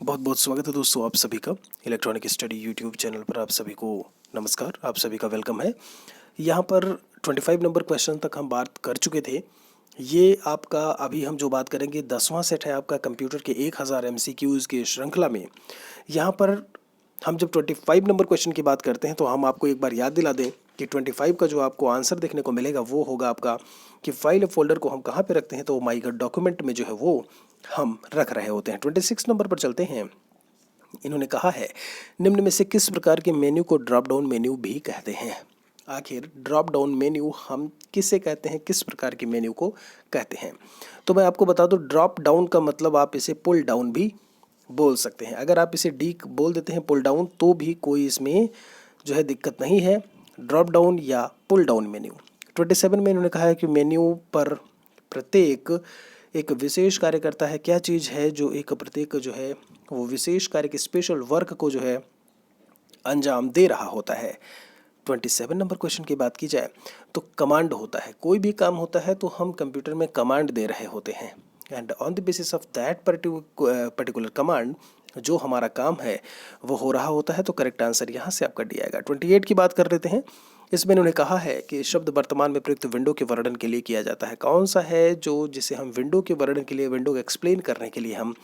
बहुत बहुत स्वागत है दोस्तों आप सभी का इलेक्ट्रॉनिक स्टडी यूट्यूब चैनल पर। आप सभी को नमस्कार, आप सभी का वेलकम है। यहाँ पर 25 नंबर क्वेश्चन तक हम बात कर चुके थे। ये आपका अभी हम जो बात करेंगे 10वां सेट है आपका कंप्यूटर के 1000 MCQs की श्रृंखला में। यहाँ पर हम जब 25 नंबर क्वेश्चन की बात करते हैं तो हम आपको एक बार याद दिला दें कि 25 का जो आपको आंसर देखने को मिलेगा वो होगा आपका कि फाइल फोल्डर को हम कहाँ पे रखते हैं, तो माई गॉड डॉक्यूमेंट में जो है वो हम रख रहे होते हैं। 26 नंबर पर चलते हैं। इन्होंने कहा है निम्न में से किस प्रकार के मेन्यू को ड्रॉप डाउन मेन्यू भी कहते हैं। आखिर ड्रॉप डाउन मेन्यू हम किसे कहते हैं, किस प्रकार के मेन्यू को कहते हैं। तो मैं आपको बता दूं, ड्रॉप डाउन का मतलब आप इसे पुल डाउन भी बोल सकते हैं। अगर आप इसे डी बोल देते हैं पुल डाउन तो भी कोई इसमें जो है दिक्कत नहीं है। ड्रॉप डाउन या पुल डाउन मेन्यू। 27 में इन्होंने कहा है कि मेन्यू पर प्रत्येक एक विशेष कार्य करता है। क्या चीज़ है जो एक प्रत्येक जो है वो विशेष कार्य के स्पेशल वर्क को जो है अंजाम दे रहा होता है। 27 नंबर क्वेश्चन की बात की जाए तो कमांड होता है। कोई भी काम होता है तो हम कंप्यूटर में कमांड दे रहे होते हैं and on the basis of that particular command जो हमारा काम है वो हो रहा होता है। तो करेक्ट आंसर यहाँ से आपका डी आएगा। 28 की बात कर लेते हैं। इसमें इन्होंने कहा है कि शब्द वर्तमान में प्रयुक्त विंडो के वर्णन के लिए किया जाता है। कौन सा है जो जिसे हम विंडो के वर्णन के लिए, विंडो को एक्सप्लेन करने के लिए हम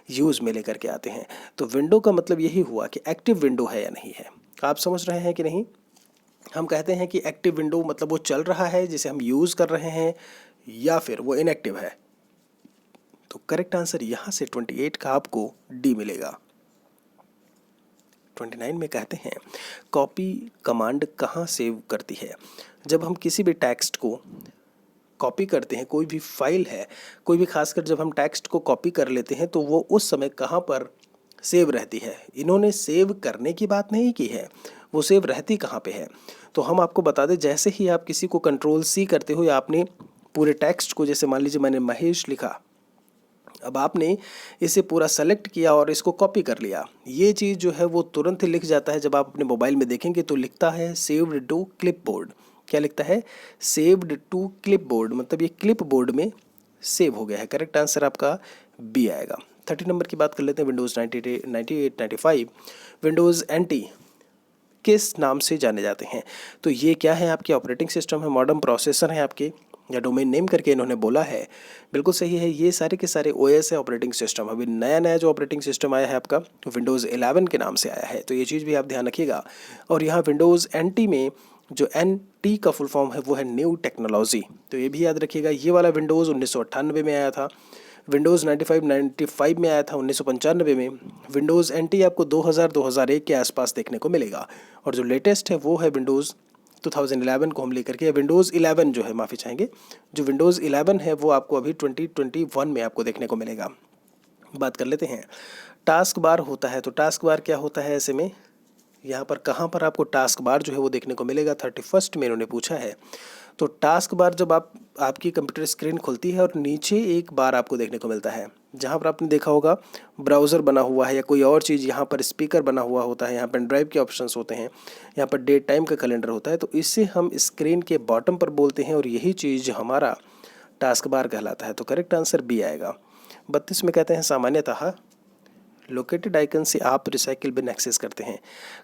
यूज़ में लेकर के आते हैं। तो विंडो का मतलब यही हुआ कि एक्टिव विंडो है या नहीं है। आप समझ रहे हैं कि नहीं। हम कहते हैं कि एक्टिव विंडो मतलब वो चल रहा है जिसे हम यूज़ कर रहे हैं, या फिर वो इनएक्टिव है। तो करेक्ट आंसर यहाँ से 28 का आपको डी मिलेगा। 29 में कहते हैं कॉपी कमांड कहाँ सेव करती है। जब हम किसी भी टेक्स्ट को कॉपी करते हैं, कोई भी फाइल है, कोई भी, खासकर जब हम टेक्स्ट को कॉपी कर लेते हैं तो वो उस समय कहाँ पर सेव रहती है। इन्होंने सेव करने की बात नहीं की है, वो सेव रहती कहाँ पे है। तो हम आपको बता दें, जैसे ही आप किसी को Ctrl+C करते हो या आपने पूरे टेक्स्ट को, जैसे मान लीजिए मैंने महेश लिखा, अब आपने इसे पूरा सेलेक्ट किया और इसको कॉपी कर लिया, ये चीज़ जो है वो तुरंत ही लिख जाता है। जब आप अपने मोबाइल में देखेंगे तो लिखता है सेव्ड टू क्लिपबोर्ड। क्या लिखता है? सेव्ड टू क्लिपबोर्ड, मतलब ये क्लिप बोर्ड में सेव हो गया है। करेक्ट आंसर आपका बी आएगा। 30 नंबर की बात कर लेते हैं। विंडोज़ 98, 95 विंडोज़ NT किस नाम से जाने जाते हैं। तो ये क्या है? आपके ऑपरेटिंग सिस्टम है, मॉडर्न प्रोसेसर है आपके, या डोमेन नेम करके इन्होंने बोला है। बिल्कुल सही है, ये सारे के सारे OS है, ऑपरेटिंग सिस्टम। अभी नया नया जो ऑपरेटिंग सिस्टम आया है आपका विंडोज़ 11 के नाम से आया है, तो ये चीज़ भी आप ध्यान रखिएगा। और यहाँ विंडोज़ NT में जो NT का फुल फॉर्म है वो है न्यू टेक्नोलॉजी, तो ये भी याद रखिएगा। ये वाला विंडोज़ 1998 में आया था। विंडोज़ 95 में आया था 1995 में। विंडोज़ NT आपको 2001 के आसपास देखने को मिलेगा। और जो लेटेस्ट है वो है विंडोज़ 2011 को हम लेकर के, विंडोज़ 11 जो है, माफ़ी चाहेंगे, जो विंडोज़ 11 है वो आपको अभी 2021 में आपको देखने को मिलेगा। बात कर लेते हैं। टास्क बार होता है, तो टास्क बार क्या होता है ऐसे में, यहाँ पर कहाँ पर आपको टास्क बार जो है वो देखने को मिलेगा। 31 में इन्होंने पूछा है। तो टास्क बार जब आपकी कंप्यूटर स्क्रीन खुलती है और नीचे एक बार आपको देखने को मिलता है, जहाँ पर आपने देखा होगा ब्राउज़र बना हुआ है या कोई और चीज़, यहाँ पर स्पीकर बना हुआ होता है, यहाँ पेन ड्राइव के ऑप्शंस होते हैं, यहाँ पर डेट टाइम का कैलेंडर होता है। तो इसे हम स्क्रीन के बॉटम पर बोलते हैं और यही चीज़ हमारा टास्क बार कहलाता है। तो करेक्ट आंसर बी आएगा। 32 में कहते हैं सामान्यतः लोकेटेड आइकन से आप रिसाइकिल बिन एक्सेस करते हैं।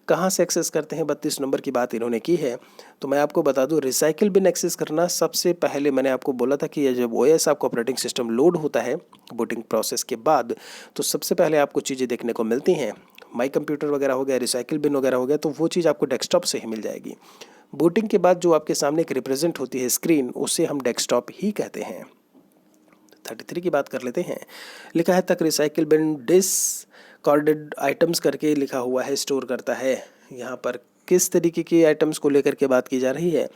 कहाँ से एक्सेस करते हैं? 32 नंबर की बात इन्होंने की है। तो मैं आपको बता दूं, रिसाइकिल बिन एक्सेस करना सबसे पहले मैंने आपको बोला था कि जब OS आपका ऑपरेटिंग सिस्टम लोड होता है बूटिंग प्रोसेस के बाद, तो सबसे पहले आपको चीज़ें देखने को मिलती हैं। माई कंप्यूटर वगैरह हो गया, रिसाइकिल बिन वगैरह हो गया, तो वो चीज़ आपको डेस्कटॉप से ही मिल जाएगी। बूटिंग के बाद जो आपके सामने एक रिप्रेजेंट होती है स्क्रीन, उसे हम डेस्कटॉप ही कहते हैं। 33 की बात कर लेते हैं। लिखा है तक रिसाइकिल बिन डिसकार्डेड आइटम्स करके लिखा हुआ है, स्टोर करता है। यहाँ पर किस तरीके के आइटम्स को लेकर के बात की जा रही है?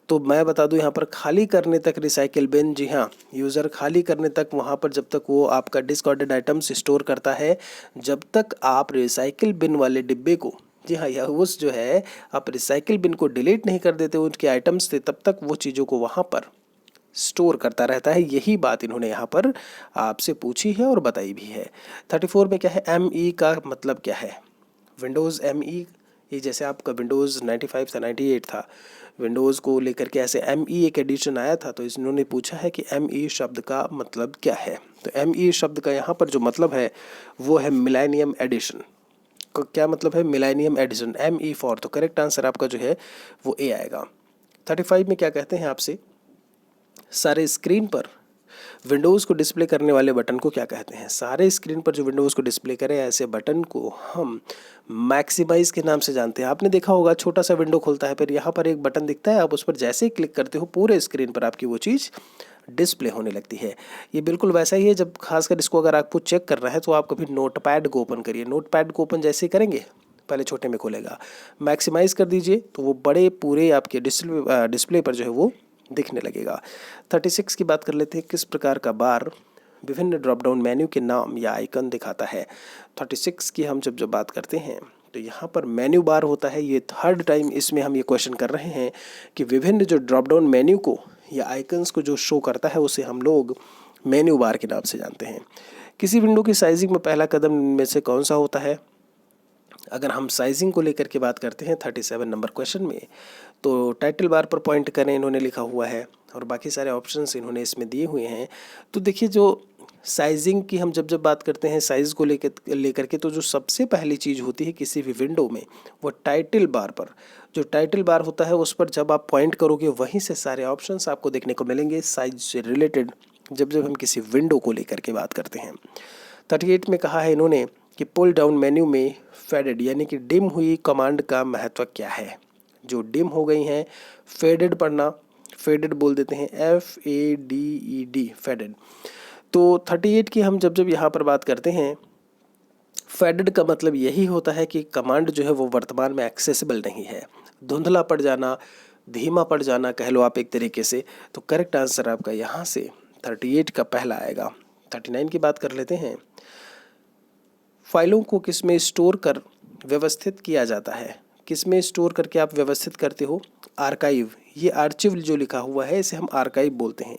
तो मैं बता दूं, यहाँ पर खाली करने तक रिसाइकिल बिन, जी हाँ, यूज़र खाली करने तक, वहाँ पर जब तक वो आपका डिसकार्डेड आइटम्स स्टोर करता है, जब तक आप रिसाइकिल बिन वाले डिब्बे को, जी हाँ, यह उस जो है आप रिसाइकिल बिन को डिलीट नहीं कर देते उनके आइटम्स से, तब तक वो चीज़ों को वहाँ पर स्टोर करता रहता है। यही बात इन्होंने यहाँ पर आपसे पूछी है और बताई भी है। 34 में क्या है? ME का मतलब क्या है? विंडोज़ ME ये जैसे आपका विंडोज़ 95 था, 98 था, विंडोज़ को लेकर के ऐसे ME एक एडिशन आया था, तो इन्होंने पूछा है कि ME शब्द का मतलब क्या है। तो ME शब्द का यहाँ पर जो मतलब है वो है मिलेनियम एडिशन। क्या मतलब है? Millennium edition, ME for. तो करेक्ट आंसर आपका जो है वो A आएगा। 35 में क्या कहते हैं आपसे, सारे स्क्रीन पर विंडोज़ को डिस्प्ले करने वाले बटन को क्या कहते हैं? सारे स्क्रीन पर जो विंडोज़ को डिस्प्ले करे ऐसे बटन को हम मैक्सिमाइज़ के नाम से जानते हैं। आपने देखा होगा छोटा सा विंडो खुलता है, फिर यहाँ पर एक बटन दिखता है, आप उस पर जैसे ही क्लिक करते हो पूरे स्क्रीन पर आपकी वो चीज़ डिस्प्ले होने लगती है। ये बिल्कुल वैसा ही है, जब खासकर इसको अगर आपको चेक करना है तो आप कभी नोटपैड को ओपन करिए। नोटपैड को ओपन जैसे ही करेंगे पहले छोटे में खुलेगा, मैक्सिमाइज़ कर दीजिए तो वो बड़े पूरे आपके डिस्प्ले पर जो है वो दिखने लगेगा। 36 की बात कर लेते हैं, किस प्रकार का बार विभिन्न ड्रॉप डाउन मेन्यू के नाम या आइकन दिखाता है? 36 की हम जब बात करते हैं तो यहाँ पर मेन्यू बार होता है। ये थर्ड टाइम इसमें हम ये क्वेश्चन कर रहे हैं कि विभिन्न जो ड्रॉप डाउन मेन्यू को या आइकन्स को जो शो करता है उसे हम लोग मेन्यू बार के नाम से जानते हैं। किसी विंडो की साइजिंग में पहला कदम में से कौन सा होता है? अगर हम साइजिंग को लेकर के बात करते हैं 37 नंबर क्वेश्चन में, तो टाइटल बार पर पॉइंट करें, इन्होंने लिखा हुआ है और बाकी सारे ऑप्शंस इन्होंने इसमें दिए हुए हैं। तो देखिए, जो साइजिंग की हम जब बात करते हैं साइज़ को लेकर के, तो जो सबसे पहली चीज़ होती है किसी भी विंडो में वो टाइटल बार पर, जो टाइटल बार होता है उस पर जब आप पॉइंट करोगे वहीं से सारे ऑप्शंस आपको देखने को मिलेंगे साइज से रिलेटेड, जब हम किसी विंडो को लेकर के बात करते हैं। 38 में कहा है इन्होंने कि पुल डाउन मेन्यू में फेडेड यानी कि डिम हुई कमांड का महत्व क्या है? जो डिम हो गई हैं, फेडेड पढ़ना, फेडेड बोल देते हैं, FADED, फेडेड। तो 38 की हम जब यहाँ पर बात करते हैं, फेडेड का मतलब यही होता है कि कमांड जो है वो वर्तमान में एक्सेसिबल नहीं है, धुंधला पड़ जाना, धीमा पड़ जाना कह लो आप एक तरीके से। तो करेक्ट आंसर आपका यहाँ से 38 का पहला आएगा। 39 की बात कर लेते हैं, फाइलों को किस में स्टोर कर व्यवस्थित किया जाता है? किस में स्टोर करके आप व्यवस्थित करते हो? आर्काइव। ये आर्चिव जो लिखा हुआ है इसे हम आर्काइव बोलते हैं,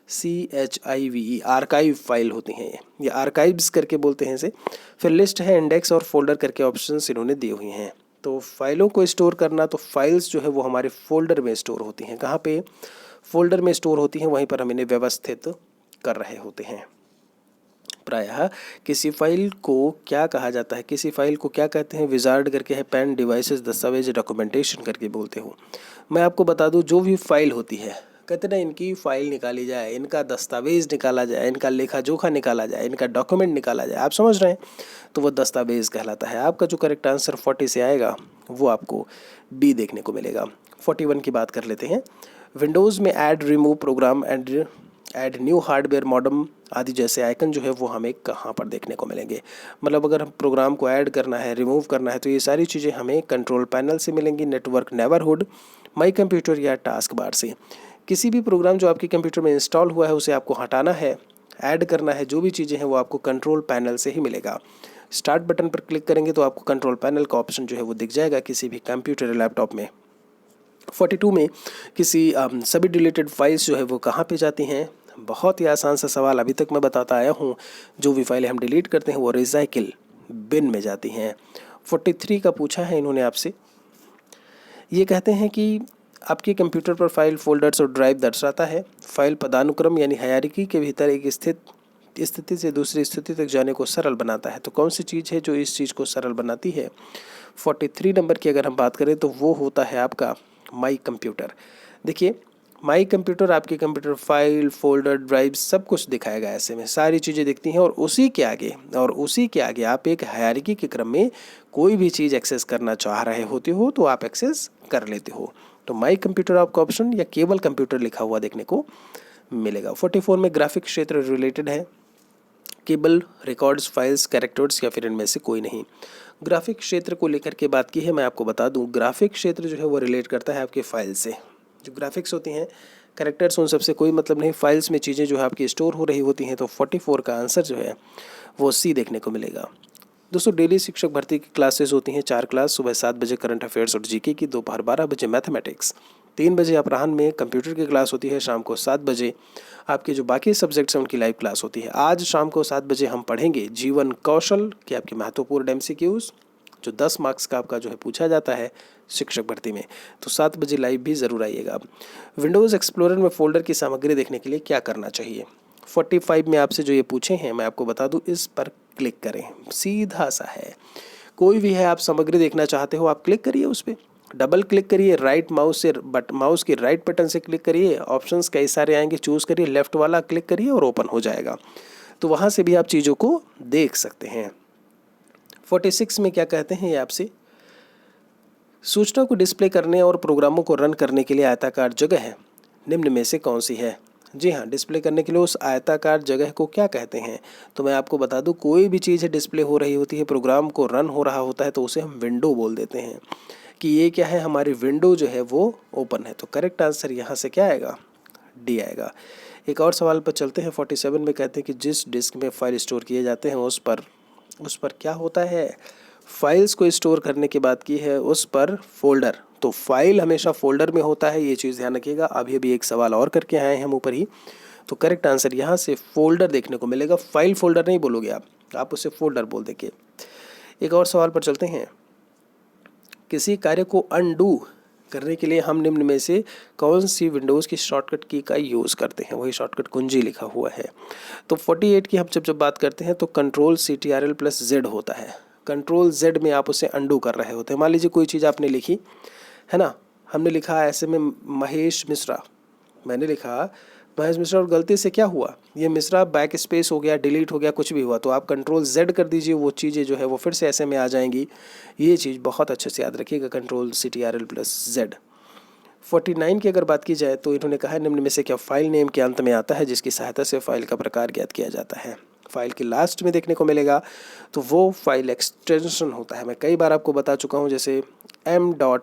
ARCHIVE, आर्काइव फाइल होती हैं ये आर्काइव्स करके बोलते हैं इसे। फिर लिस्ट है, इंडेक्स और फोल्डर करके ऑप्शंस इन्होंने दिए हुए हैं। तो फाइलों को स्टोर करना, तो फाइल्स जो है वो हमारे फोल्डर में स्टोर होती हैं। कहाँ पे? फोल्डर में स्टोर होती हैं, वहीं पर हम इन्हें व्यवस्थित कर रहे होते हैं। प्रायः किसी फाइल को क्या कहा जाता है? किसी फाइल को क्या कहते हैं? विजार्ड करके है, पेन, डिवाइसेस, दस्तावेज, डॉक्यूमेंटेशन करके बोलते हो। मैं आपको बता दूं, जो भी फाइल होती है, कहते ना इनकी फाइल निकाली जाए, इनका दस्तावेज निकाला जाए, इनका लेखा जोखा निकाला जाए, इनका डॉक्यूमेंट निकाला जाए, आप समझ रहे हैं, तो वो दस्तावेज कहलाता है। आपका जो करेक्ट आंसर 40 से आएगा वो आपको B देखने को मिलेगा। 41 की बात कर लेते हैं, विंडोज़ में add, remove program and add new hardware modem आदि जैसे आइकन जो है वो हमें कहाँ पर देखने को मिलेंगे? मतलब अगर हम प्रोग्राम को ऐड करना है, रिमूव करना है, तो ये सारी चीज़ें हमें कंट्रोल पैनल से मिलेंगी, नेटवर्क नेबरहुड, माई कंप्यूटर या टास्क बार से। किसी भी प्रोग्राम जो आपके कंप्यूटर में इंस्टॉल हुआ है उसे आपको हटाना है, ऐड करना है, जो भी चीज़ें हैं वो आपको कंट्रोल पैनल से ही मिलेगा। स्टार्ट बटन पर क्लिक करेंगे तो आपको कंट्रोल पैनल का ऑप्शन जो है वो दिख जाएगा किसी भी कंप्यूटर या लैपटॉप में। 42 में किसी सभी डिलीटेड फाइल्स जो है वो कहाँ पे जाती हैं? बहुत ही आसान सा सवाल अभी तक मैं बताता आया हूँ, जो भी फाइलें हम डिलीट करते हैं वो रिसाइकिल बिन में जाती हैं। 43 का पूछा है इन्होंने आपसे, ये कहते हैं कि आपके कंप्यूटर पर फाइल, फोल्डर्स और ड्राइव दर्शाता है। फाइल पदानुक्रम यानी हायरार्की के भीतर एक स्थिति से दूसरी स्थिति तक जाने को सरल बनाता है। तो कौन सी चीज़ है जो इस चीज़ को सरल बनाती है? 43 नंबर की अगर हम बात करें तो वो होता है आपका माई कंप्यूटर। देखिए, माई कंप्यूटर आपके कंप्यूटर फाइल, फोल्डर, ड्राइव सब कुछ दिखाएगा, ऐसे में सारी चीज़ें दिखती हैं, और उसी के आगे आप एक हायरार्की के क्रम में कोई भी चीज़ एक्सेस करना चाह रहे होते हो तो आप एक्सेस कर लेते हो। तो माई कंप्यूटर आपका ऑप्शन या केवल कंप्यूटर लिखा हुआ देखने को मिलेगा। 44 में ग्राफिक क्षेत्र रिलेटेड है, केबल, रिकॉर्ड्स, फाइल्स, कैरेक्टर्स या फिर इनमें से कोई नहीं। ग्राफिक क्षेत्र को लेकर के बात की है, मैं आपको बता दूं, ग्राफिक क्षेत्र जो है वो रिलेट करता है आपके फाइल से। जो ग्राफिक्स होती हैं, कैरेक्टर्स, उन सबसे कोई मतलब नहीं, फाइल्स में चीज़ें जो है आपकी स्टोर हो रही होती हैं। तो 44 का आंसर जो है वो C देखने को मिलेगा। दोस्तों, डेली शिक्षक भर्ती की क्लासेस होती हैं 4 क्लास, सुबह 7 बजे करंट अफेयर्स और GK की, दोपहर 12 बजे मैथमेटिक्स, 3 बजे अपराह्न में कंप्यूटर की क्लास होती है, शाम को 7 बजे आपके जो बाकी सब्जेक्ट्स हैं उनकी लाइव क्लास होती है। आज शाम को 7 बजे हम पढ़ेंगे जीवन कौशल के आपके महत्वपूर्ण MCQs, जो 10 मार्क्स का आपका जो है पूछा जाता है शिक्षक भर्ती में। तो 7 बजे लाइव भी ज़रूर आइएगा। विंडोज़ एक्सप्लोरर में फ़ोल्डर की सामग्री देखने के लिए क्या करना चाहिए? 45 में आपसे जो ये पूछे हैं मैं आपको बता दूं, इस पर क्लिक करें। सीधा सा है, कोई भी है आप सामग्री देखना चाहते हो आप क्लिक करिए, उस पर डबल क्लिक करिए, राइट माउस के राइट बटन से क्लिक करिए, ऑप्शंस कई सारे आएंगे, चूज़ करिए, लेफ्ट वाला क्लिक करिए और ओपन हो जाएगा। तो वहाँ से भी आप चीज़ों को देख सकते हैं। 46 में क्या कहते हैं ये आपसे, सूचना को डिस्प्ले करने और प्रोग्रामों को रन करने के लिए आयताकार जगह है, निम्न में से कौन सी है? जी हाँ, डिस्प्ले करने के लिए उस आयताकार जगह को क्या कहते हैं? तो मैं आपको बता दूं, कोई भी चीज़ है डिस्प्ले हो रही होती है, प्रोग्राम को रन हो रहा होता है, तो उसे हम विंडो बोल देते हैं कि ये क्या है, हमारी विंडो जो है वो ओपन है। तो करेक्ट आंसर यहाँ से क्या आएगा? डी आएगा। एक और सवाल पर चलते हैं। 47 में कहते हैं कि जिस डिस्क में फाइल स्टोर किए जाते हैं उस पर क्या होता है? फाइल्स को स्टोर करने की बात की है, उस पर फोल्डर। तो फाइल हमेशा फोल्डर में होता है, ये चीज़ ध्यान रखिएगा। अभी एक सवाल और करके आए हैं हम ऊपर ही, तो करेक्ट आंसर यहाँ से फोल्डर देखने को मिलेगा। फाइल फोल्डर नहीं बोलोगे आप उसे फोल्डर बोल देंगे। एक और सवाल पर चलते हैं। किसी कार्य को अनडू करने के लिए हम निम्न में से कौन सी विंडोज़ की शॉर्टकट की का यूज़ करते हैं? वही शॉर्टकट कुंजी लिखा हुआ है। तो 48 की हम जब बात करते हैं तो Ctrl+Ctrl+Z होता है। Ctrl+Z में आप उसे अनडू कर रहे होते हैं। मान लीजिए कोई चीज़ आपने लिखी है ना, हमने लिखा ऐसे में महेश मिश्रा, मैंने लिखा महेश मिश्रा और गलती से क्या हुआ, ये मिश्रा बैक स्पेस हो गया, डिलीट हो गया, कुछ भी हुआ, तो आप Ctrl+Z कर दीजिए, वो चीज़ें जो है वो फिर से ऐसे में आ जाएंगी। ये चीज़ बहुत अच्छे से याद रखिएगा, Ctrl+Ctrl+Z। 49 की अगर बात की जाए तो इन्होंने कहा है निम्न में से क्या फाइल नेम के अंत में आता है जिसकी सहायता से फाइल का प्रकार ज्ञात किया जाता है? फाइल के लास्ट में देखने को मिलेगा, तो वो फाइल एक्सटेंशन होता है। मैं कई बार आपको बता चुका हूँ, जैसे m.doc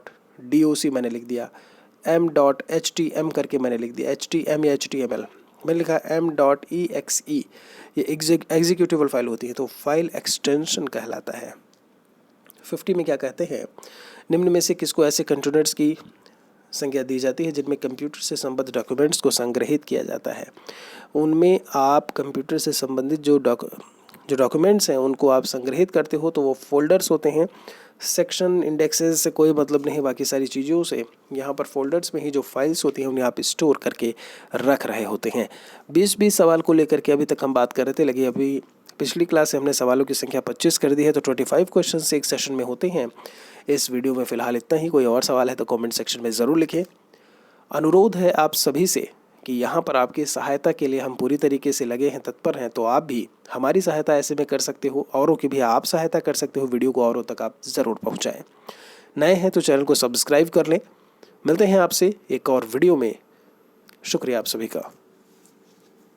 मैंने लिख दिया, m.htm करके मैंने लिख दिया, htm या html, मैंने लिखा m.exe, ये एग्जीक्यूटिबल फाइल होती है, तो फाइल एक्सटेंशन कहलाता है। 50 में क्या कहते हैं, निम्न में से किसको ऐसे कंटेनर्स की संख्या दी जाती है जिनमें कंप्यूटर से संबंधित डॉक्यूमेंट्स को संग्रहित किया जाता है? उनमें आप कंप्यूटर से संबंधित जो डॉक्यूमेंट्स हैं उनको आप संग्रहित करते हो, तो वो फोल्डर्स होते हैं। सेक्शन इंडेक्सेस से कोई मतलब नहीं, बाकी सारी चीज़ों से। यहाँ पर फोल्डर्स में ही जो फाइल्स होती हैं उन्हें आप स्टोर करके रख रहे होते हैं। 20 सवाल को लेकर के अभी तक हम बात कर रहे थे, लगे अभी पिछली क्लास से हमने सवालों की संख्या 25 कर दी है, तो 25 क्वेश्चन एक सेशन में होते हैं। इस वीडियो में फ़िलहाल इतना ही। कोई और सवाल है तो कमेंट सेक्शन में ज़रूर लिखें। अनुरोध है आप सभी से कि यहाँ पर आपकी सहायता के लिए हम पूरी तरीके से लगे हैं, तत्पर हैं, तो आप भी हमारी सहायता ऐसे में कर सकते हो, औरों की भी आप सहायता कर सकते हो। वीडियो को औरों तक आप ज़रूर पहुँचाएँ। नए हैं तो चैनल को सब्सक्राइब कर लें। मिलते हैं आपसे एक और वीडियो में। शुक्रिया आप सभी का।